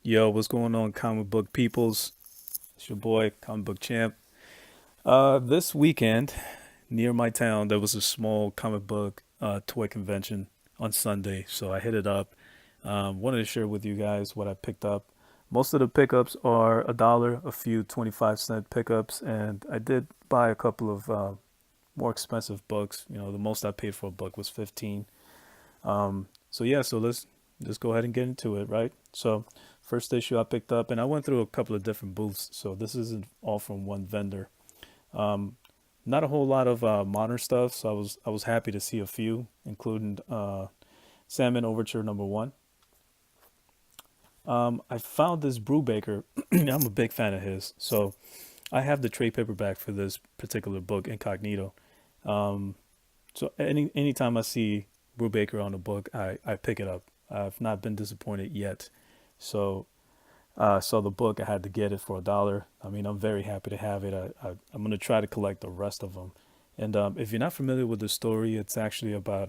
Yo, what's going on, comic book peoples? It's your boy, comic book champ. This weekend, near my town, there was a small comic book toy convention on Sunday, so I hit it up. Wanted to share with you guys what I picked up. Most of the pickups are $1, a few 25-cent pickups, and I did buy a couple of more expensive books. The most I paid for a book was 15. So yeah, so let's go ahead and get into it, right? So first issue I picked up, and I went through a couple of different booths, so this isn't all from one vendor. Um, Not a whole lot of modern stuff, so I was happy to see a few, including Salmon Overture #1. I found this Brubaker. I'm a big fan of his, so I have the trade paperback for this particular book, Incognito. Um, so anytime I see Brubaker on a book, I pick it up. I've not been disappointed yet. So saw the book. I had to get it for $1. I mean, I'm very happy to have it. I'm gonna try to collect the rest of them. And if you're not familiar with the story, it's actually about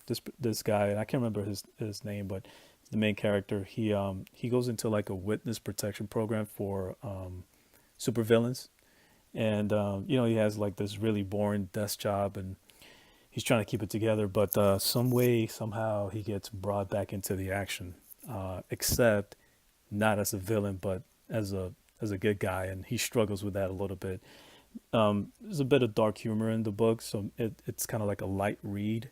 this guy. And I can't remember his name, but the main character. He goes into like a witness protection program for supervillains, and he has like this really boring desk job, and he's trying to keep it together. But some way, somehow, he gets brought back into the action. Except not as a villain, but as a good guy, and he struggles with that a little bit. There's a bit of dark humor in the book, so it's kind of like a light read.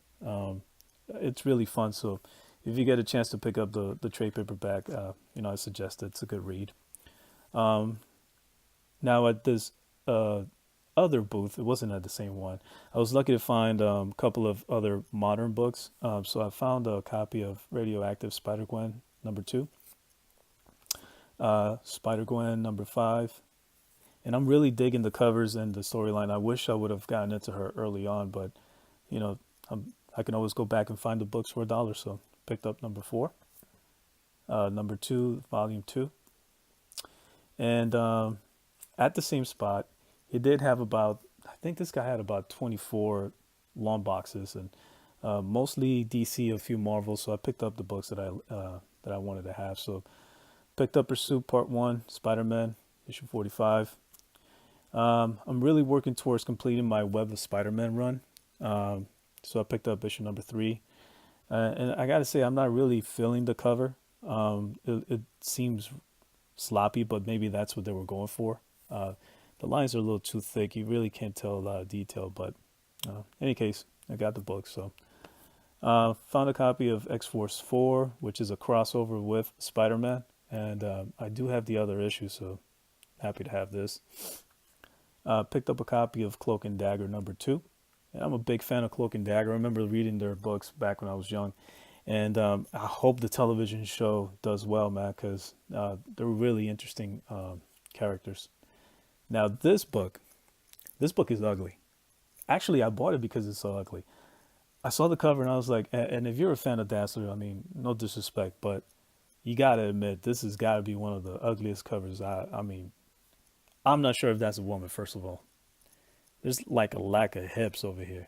It's really fun. So if you get a chance to pick up the trade paperback, I suggest it's a good read. Um, Now at this uh, other booth, it wasn't at the same one. I was lucky to find a couple of other modern books. So I found a copy of Radioactive Spider-Gwen #2, Spider-Gwen #5, and I'm really digging the covers and the storyline. I wish I would have gotten into her early on, but you know, I can always go back and find the books for $1. So picked up #4, #2, Volume 2, and at the same spot, it did have about, I think this guy had about 24 long boxes, and mostly DC, a few Marvel. So I picked up the books that I wanted to have. So picked up Pursuit Part 1, Spider-Man, issue 45. I'm really working towards completing my Web of Spider-Man run. So I picked up issue #3. And I gotta say, I'm not really feeling the cover. It seems sloppy, but maybe that's what they were going for. Uh, the lines are a little too thick. You really can't tell a lot of detail, but in any case, I got the book. So found a copy of X-Force 4, which is a crossover with Spider-Man. And I do have the other issue, so happy to have this. Picked up a copy of Cloak and Dagger #2. And I'm a big fan of Cloak and Dagger. I remember reading their books back when I was young. And I hope the television show does well, man, because they're really interesting characters. Now, this book is ugly. Actually, I bought it because it's so ugly. I saw the cover and I was like, and if you're a fan of Dazzler, I mean, no disrespect, but you gotta admit this has got to be one of the ugliest covers. I mean, I'm not sure if that's a woman. First of all, there's like a lack of hips over here.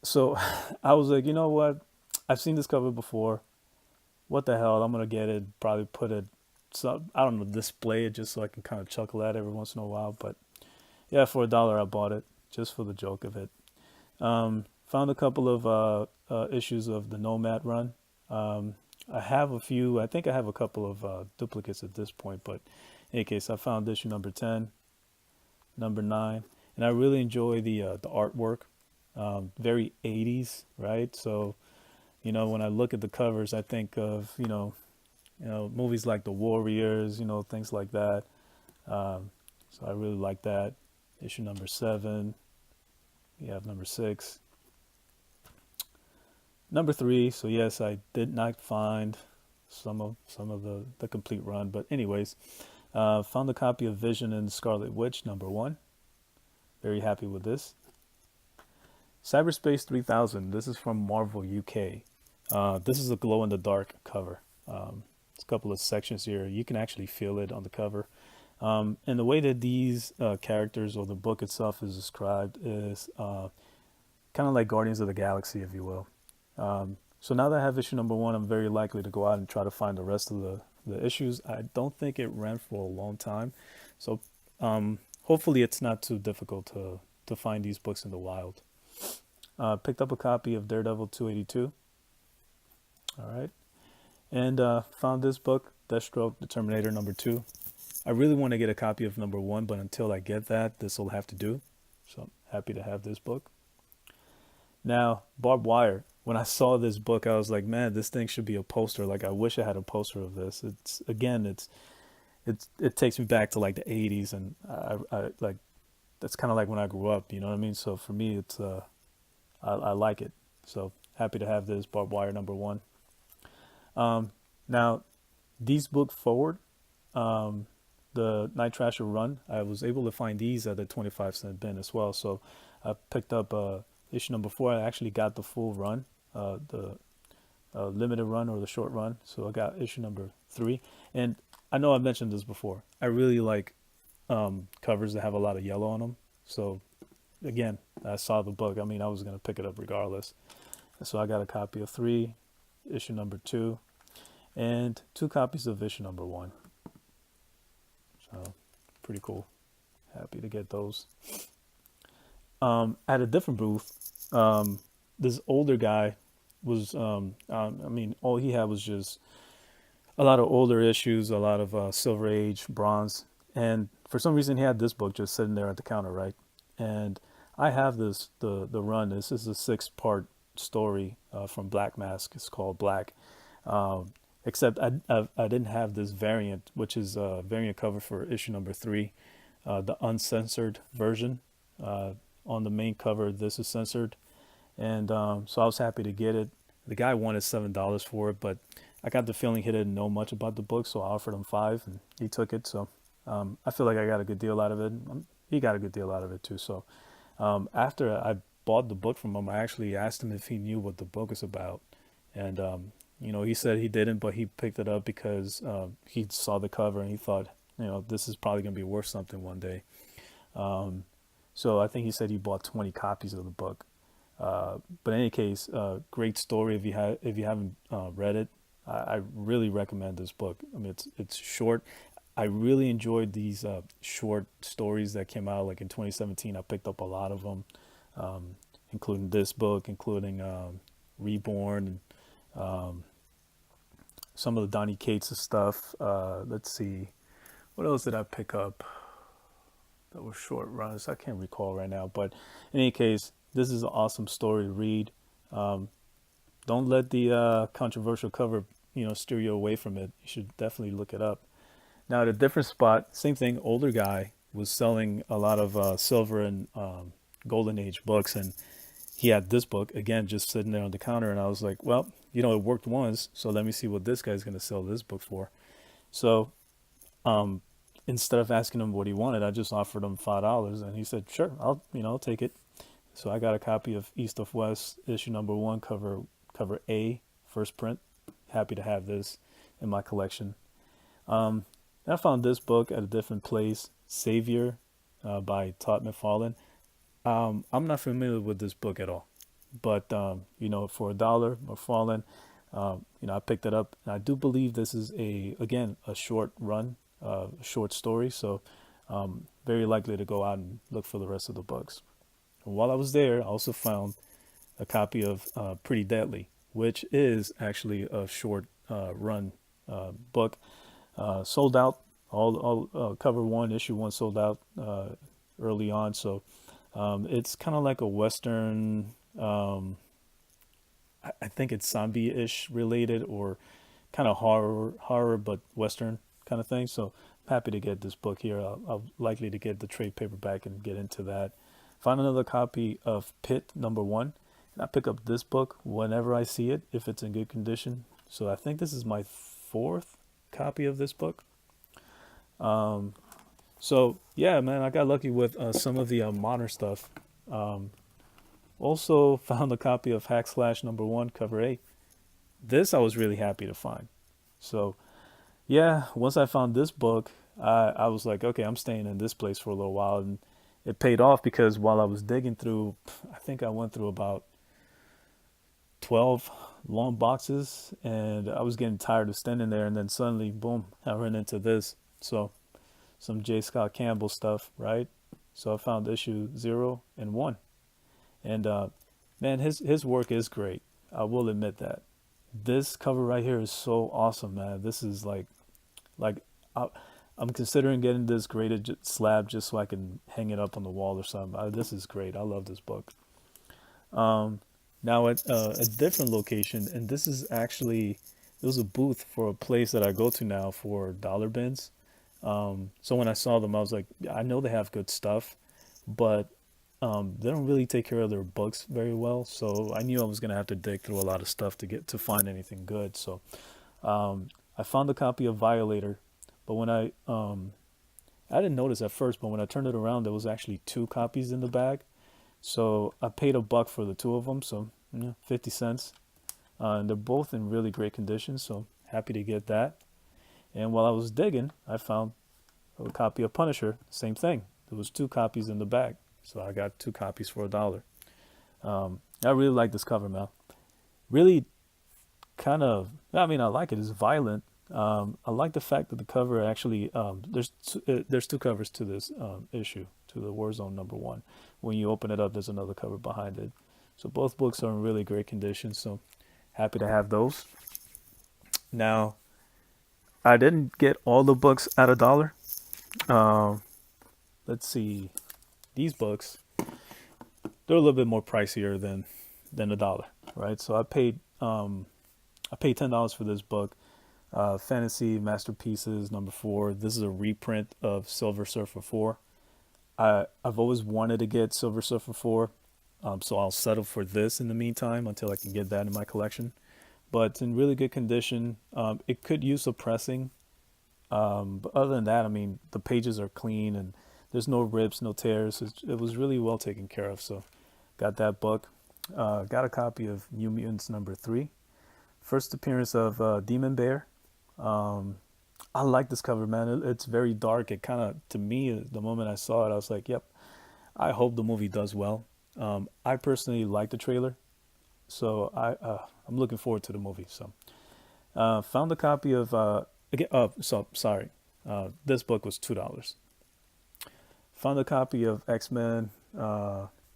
So I was like, you know what? I've seen this cover before. What the hell? I'm gonna get it. Probably put it. So I don't know, display it just so I can kind of chuckle at it every once in a while. But yeah, for $1, I bought it just for the joke of it. Found a couple of issues of the Nomad run. I have a few. I think I have a couple of duplicates at this point. But in any case, I found issue #10, #9, and I really enjoy the artwork. Very 80s, right? So when I look at the covers, I think of movies like The Warriors, things like that. So I really like that. Issue #7. We have #6, #3. So yes, I did not find some of the complete run, but anyways, found a copy of Vision and Scarlet Witch #1. Very happy with this. Cyberspace 3000. This is from Marvel UK. This is a glow in the dark cover. It's a couple of sections here. You can actually feel it on the cover. And the way that these characters or the book itself is described is kind of like Guardians of the Galaxy, if you will. So now that I have issue #1, I'm very likely to go out and try to find the rest of The issues, I don't think it ran for a long time. So hopefully it's not too difficult to find these books in the wild. Picked up a copy of Daredevil 282. All right. And found this book, Deathstroke, the Terminator #2. I really want to get a copy of #1, but until I get that, this will have to do. So I'm happy to have this book. Now, Barbed Wire. When I saw this book, I was like, man, this thing should be a poster. Like, I wish I had a poster of this. It's again, it takes me back to like the '80s, and I like that's kind of like when I grew up. You know what I mean? So for me, it's I like it. So happy to have this Barbed Wire #1. Now, these book forward, the Night Trasher run, I was able to find these at the 25-cent bin as well. So I picked up issue #4. I actually got the full run, the limited run or the short run. So I got issue #3. And I know I've mentioned this before. I really like covers that have a lot of yellow on them. So again, I saw the book. I mean, I was going to pick it up regardless. And so I got a copy of 3, issue #2, and 2 copies of issue #1. So pretty cool. Happy to get those. At a different booth, this older guy was, I mean, all he had was just a lot of older issues, a lot of Silver Age, Bronze, and for some reason he had this book just sitting there at the counter, right? And I have this, the run. This is a 6-part story from Black Mask. It's called Black. Except I didn't have this variant, which is a variant cover for issue #3, the uncensored version. On the main cover, this is censored, and so I was happy to get it. The guy wanted $7 for it, but I got the feeling he didn't know much about the book, so I offered him 5, and he took it. So I feel like I got a good deal out of it. He got a good deal out of it too. So after I bought the book from him, I actually asked him if he knew what the book is about, and you know, he said he didn't, but he picked it up because he saw the cover and he thought, you know, this is probably going to be worth something one day. So I think he said he bought 20 copies of the book. But in any case, great story. If you haven't read it, I really recommend this book. I mean, it's short. I really enjoyed these short stories that came out like in 2017. I picked up a lot of them, including this book, including Reborn, and some of the Donny Cates' stuff. Let's see, what else did I pick up that was short runs? I can't recall right now, but in any case, this is an awesome story to read. Don't let the controversial cover, you know, steer you away from it. You should definitely look it up. Now, at a different spot, same thing. Older guy was selling a lot of silver and golden age books, and he had this book again just sitting there on the counter, and I was like, well, you know, it worked once, so let me see what this guy's going to sell this book for. So instead of asking him what he wanted, I just offered him $5, and he said, sure, I'll take it. So I got a copy of East of West issue #1, cover A, first print. Happy to have this in my collection. I found this book at a different place, Savior, by Todd McFarlane. I'm not familiar with this book at all, but you know, for $1, McFarlane, you know, I picked it up, and I do believe this is a short run, short story. So very likely to go out and look for the rest of the books. And while I was there, I also found a copy of Pretty Deadly, which is actually a short run book. Sold out. All cover 1, issue 1 sold out early on. So it's kind of like a Western. I think it's zombie-ish related, or kind of horror, but Western kind of thing. So I'm happy to get this book here. I'll likely to get the trade paperback and get into that. Found another copy of Pit #1, and I pick up this book whenever I see it, if it's in good condition. So I think this is my 4th copy of this book. So yeah, man, I got lucky with some of the modern stuff. Also found a copy of Hack Slash #1, cover A. This I was really happy to find. So yeah, once I found this book, I was like, okay, I'm staying in this place for a little while, and it paid off because while I was digging through, I think I went through about 12 long boxes, and I was getting tired of standing there. And then suddenly, boom, I ran into this. So some J. Scott Campbell stuff, right? So I found issue 0 and 1, and man, his work is great. I will admit that. This cover right here is so awesome, man. This is like I, I'm considering getting this graded slab just so I can hang it up on the wall or something. This is great. I love this book. Um, Now at a different location, and this is actually it was a booth for a place that I go to now for dollar bins. So when I saw them, I was like, I know they have good stuff, but they don't really take care of their books very well. So I knew I was gonna have to dig through a lot of stuff to get to find anything good. So I found a copy of Violator, but when I didn't notice at first, but when I turned it around, there was actually two copies in the bag. So I paid a buck for the two of them, so 50 cents. And they're both in really great condition, so happy to get that. And while I was digging, I found a copy of Punisher, same thing. There was two copies in the bag, so I got two copies for $1. I really like this cover, man. Really kind of, I mean, I like it. It's violent. I like the fact that the cover actually, there's two covers to this issue, to the Warzone #1. When you open it up, there's another cover behind it. So both books are in really great condition. So happy to have those. Now, I didn't get all the books at $1. Um, let's see, these books, they're a little bit more pricier than $1, right? So I paid $10 for this book. Fantasy Masterpieces #4. This is a reprint of Silver Surfer 4. I've always wanted to get Silver Surfer 4, so I'll settle for this in the meantime until I can get that in my collection. But it's in really good condition. It could use some pressing, but other than that, I mean, the pages are clean and there's no rips, no tears. It was really well taken care of. So got that book. Got a copy of New Mutants #3. First appearance of Demon Bear. Um, I like this cover, man. It's very dark. It kind of, to me, the moment I saw it, I was like, yep, I hope the movie does well. I personally like the trailer, so I'm looking forward to the movie. So found a copy of again. So sorry, this book was $2. Found a copy of X-Men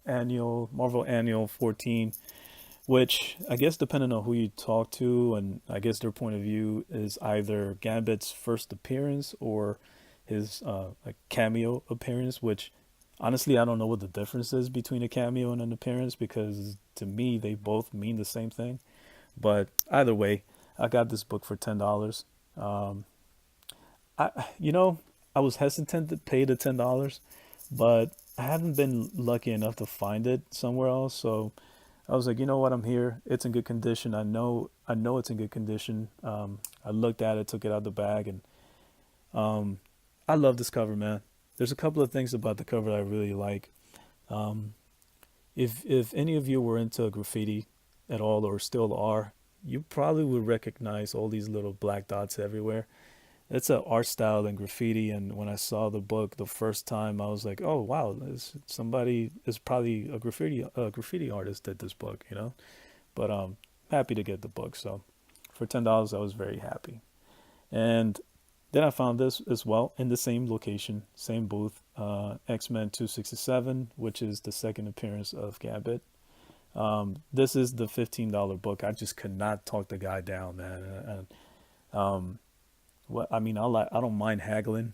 Annual Marvel Annual 14, which I guess depending on who you talk to, and I guess their point of view is either Gambit's first appearance or his like cameo appearance. Which honestly, I don't know what the difference is between a cameo and an appearance, because to me they both mean the same thing. But either way, I got this book for $10. Um, I you know I was hesitant to pay the $10, but I haven't been lucky enough to find it somewhere else. So I was like, you know what, I'm here. It's in good condition. I know it's in good condition. I looked at it, took it out of the bag, and um, I love this cover, man. There's a couple of things about the cover that I really like. Um, if any of you were into graffiti at all or still are, you probably would recognize all these little black dots everywhere. It's an art style in graffiti, and when I saw the book the first time, I was like, "Oh wow, somebody is probably a graffiti artist did this book." But happy to get the book. So for $10, I was very happy. And then I found this as well in the same location, same booth, X-Men 267, which is the second appearance of Gambit. This is the $15 book. I just could not talk the guy down, man. And what I mean, I don't mind haggling,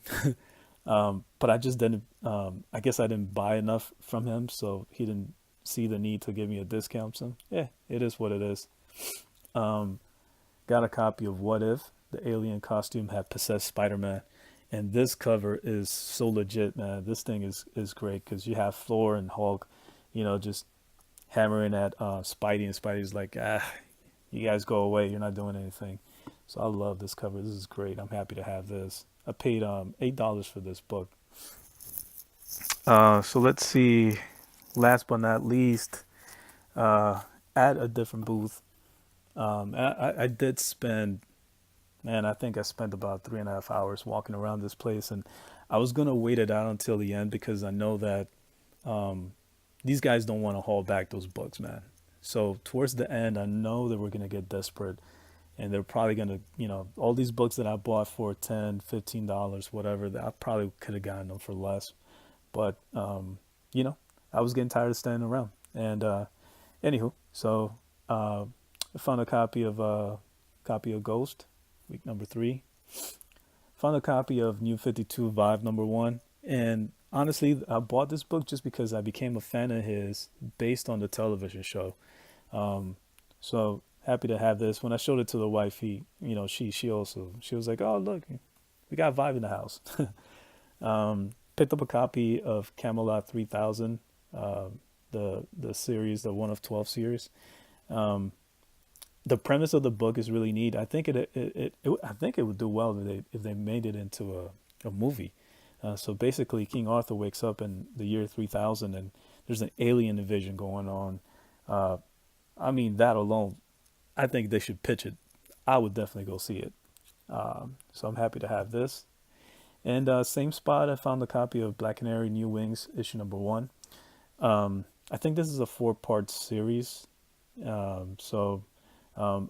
but I just didn't. I guess I didn't buy enough from him, so he didn't see the need to give me a discount. So yeah, it is what it is. Um, Got a copy of What If the alien costume had possessed Spider-Man, and this cover is so legit, man. This thing is great because you have Thor and Hulk, just hammering at Spidey, and Spidey's like, you guys go away. You're not doing anything. So I love this cover. This is great. I'm happy to have this. I paid $8 for this book. So let's see. Last but not least, uh, at a different booth, I did spend, man, I think I spent about 3.5 hours walking around this place, and I was gonna wait it out until the end because I know that um, these guys don't want to haul back those books, man. So towards the end, I know that we're gonna get desperate, and they're probably gonna, all these books that I bought for $10, $15, whatever, that I probably could have gotten them for less. But you know, I was getting tired of standing around. And anywho, so I found a copy of Ghost, week number 3. Found a copy of New 52 Vibe number 1. And honestly, I bought this book just because I became a fan of his based on the television show. Um, so happy to have this. When I showed it to the wife, she was like, "Oh, look, we got Vibe in the house." Picked up a copy of Camelot 3000, uh, the series, the one of 12 series. Um, the premise of the book is really neat. I think I think it would do well if they made it into a movie. So basically, King Arthur wakes up in the year 3000, and there's an alien invasion going on. Uh, I mean, that alone, I think they should pitch it. I would definitely go see it. So I'm happy to have this. And same spot, I found a copy of Black Canary New Wings, issue number 1. I think this is a 4-part series. I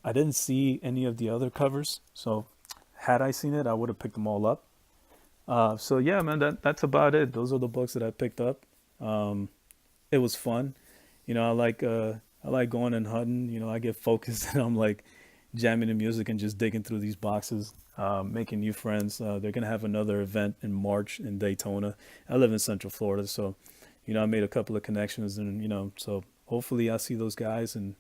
didn't see any of the other covers. So had I seen it, I would have picked them all up. So yeah, man, that's about it. Those are the books that I picked up. Um, it was fun. I like going and hunting. I get focused and I'm like jamming the music and just digging through these boxes, making new friends. They're gonna have another event in March in Daytona. I live in Central Florida, so I made a couple of connections, and so hopefully I see those guys, and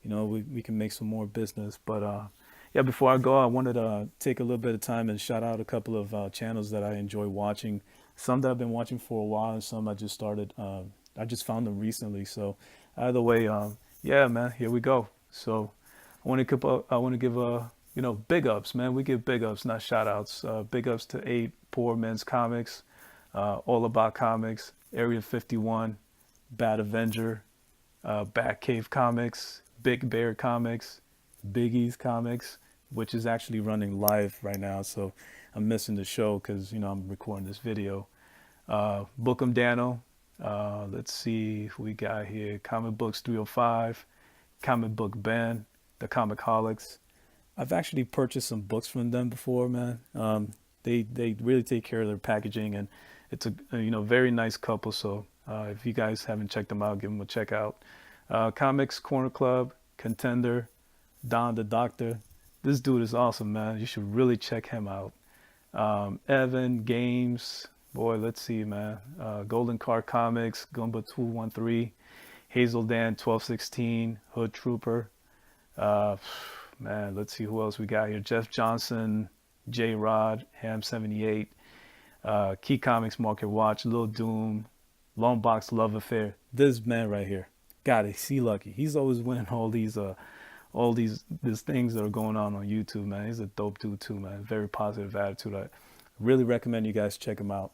we can make some more business. But yeah, before I go, I wanted to take a little bit of time and shout out a couple of channels that I enjoy watching. Some that I've been watching for a while, and some I just started. I just found them recently. So either way, yeah, man, here we go. So I want to give big ups, man. We give big ups, not shout outs. Big ups to 8 Poor Men's Comics, All About Comics, Area 51, Bad Avenger, Batcave Comics, Big Bear Comics, Biggie's Comics, which is actually running live right now. So I'm missing the show because I'm recording this video. Bookem Dano. Let's see who we got here. Comic Books 305, Comic Book Ben, The Comicholics. I've actually purchased some books from them before, man. They really take care of their packaging, and it's a very nice couple. So if you guys haven't checked them out, give them a check out. Comics Corner Club, Contender, Don the Doctor. This dude is awesome, man. You should really check him out. Evan Games, boy, let's see, man. Golden Car Comics, Gumba 213, Hazel Dan 1216, Hood Trooper. Uh, Man, let's see who else we got here. Jeff Johnson, J Rod, Ham 78, Key Comics Market Watch, Lil Doom, Long Box Love Affair. This man right here, God, is he lucky? He's always winning all these things that are going on YouTube, man. He's a dope dude too, man. Very positive attitude. I really recommend you guys check him out.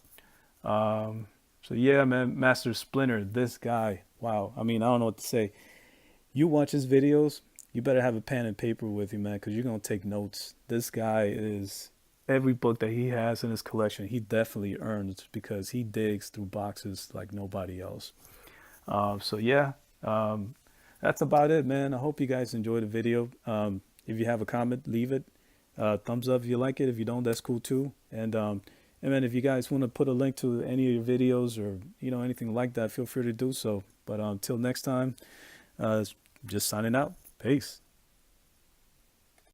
So yeah, man, Master Splinter, this guy, wow. I mean, I don't know what to say. You watch his videos, you better have a pen and paper with you, man, because you're gonna take notes. This guy is every book that he has in his collection, he definitely earns because he digs through boxes like nobody else. So yeah, that's about it, man. I hope you guys enjoyed the video. If you have a comment, leave it. Thumbs up if you like it. If you don't, that's cool too. And man, if you guys want to put a link to any of your videos or anything like that, feel free to do so. But until next time, just signing out. Peace.